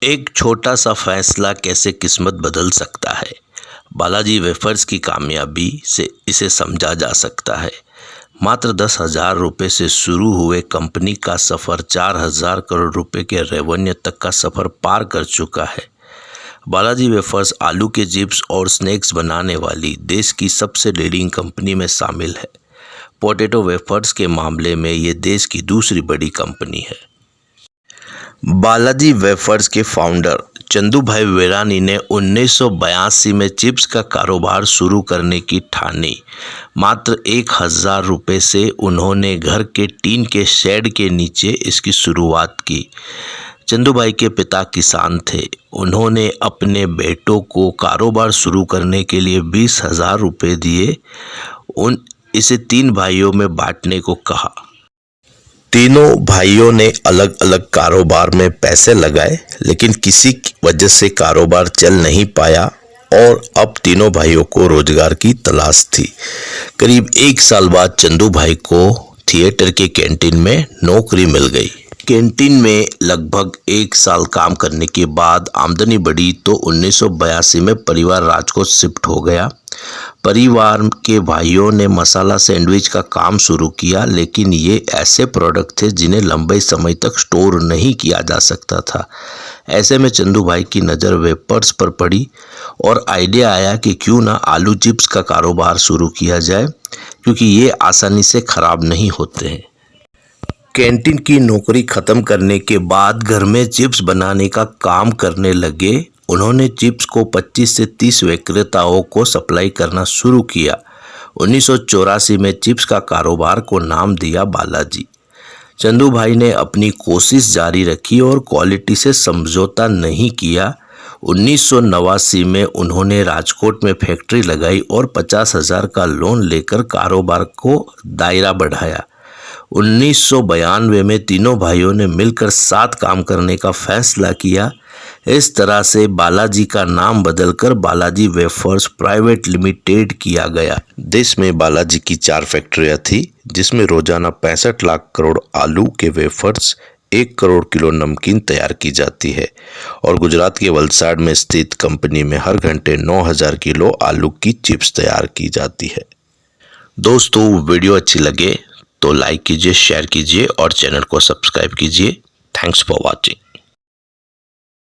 एक छोटा सा फैसला कैसे किस्मत बदल सकता है। बालाजी वेफर्स की कामयाबी से इसे समझा जा सकता है। मात्र 10,000 रुपये से शुरू हुए कंपनी का सफ़र 4,000 करोड़ रुपए के रेवेन्यू तक का सफ़र पार कर चुका है। बालाजी वेफर्स आलू के चिप्स और स्नैक्स बनाने वाली देश की सबसे लीडिंग कंपनी में शामिल है। पोटैटो वेफर्स के मामले में ये देश की दूसरी बड़ी कंपनी है। बालाजी वेफर्स के फाउंडर चंदूभाई वेरानी ने 1982 में चिप्स का कारोबार शुरू करने की ठानी। मात्र 1,000 रुपये से उन्होंने घर के टीन के शेड के नीचे इसकी शुरुआत की। चंदूभाई के पिता किसान थे। उन्होंने अपने बेटों को कारोबार शुरू करने के लिए 20,000 रुपये दिए। इसे 3 भाइयों में बांटने को कहा। तीनों भाइयों ने अलग अलग कारोबार में पैसे लगाए, लेकिन किसी वजह से कारोबार चल नहीं पाया और अब तीनों भाइयों को रोजगार की तलाश थी। करीब 1 साल बाद चंदू भाई को थिएटर के कैंटीन में नौकरी मिल गई। कैंटीन में लगभग 1 साल काम करने के बाद आमदनी बढ़ी तो 1982 में परिवार राजकोट शिफ्ट हो गया। परिवार के भाइयों ने मसाला सैंडविच का काम शुरू किया, लेकिन ये ऐसे प्रोडक्ट थे जिन्हें लंबे समय तक स्टोर नहीं किया जा सकता था। ऐसे में चंदू भाई की नज़र वेफर्स पर पड़ी और आइडिया आया कि क्यों ना आलू चिप्स का कारोबार शुरू किया जाए, क्योंकि ये आसानी से ख़राब नहीं होते हैं। कैंटीन की नौकरी ख़त्म करने के बाद घर में चिप्स बनाने का काम करने लगे। उन्होंने चिप्स को 25 से 30 विक्रेताओं को सप्लाई करना शुरू किया। 1984 में चिप्स का कारोबार को नाम दिया बालाजी। चंदू भाई ने अपनी कोशिश जारी रखी और क्वालिटी से समझौता नहीं किया। 1989 में उन्होंने राजकोट में फैक्ट्री लगाई और 50,000 का लोन लेकर कारोबार को दायरा बढ़ाया। 1992 में तीनों भाइयों ने मिलकर साथ काम करने का फैसला किया। इस तरह से बालाजी का नाम बदलकर बालाजी वेफर्स प्राइवेट लिमिटेड किया गया। देश में बालाजी की 4 फैक्ट्रियां थी, जिसमें रोजाना 65 लाख करोड़ आलू के वेफर्स, 1 करोड़ किलो नमकीन तैयार की जाती है और गुजरात के वलसाड में स्थित कंपनी में हर घंटे 9,000 किलो आलू की चिप्स तैयार की जाती है। दोस्तों, वीडियो अच्छी लगे तो लाइक कीजिए, शेयर कीजिए और चैनल को सब्सक्राइब कीजिए। Thanks for watching.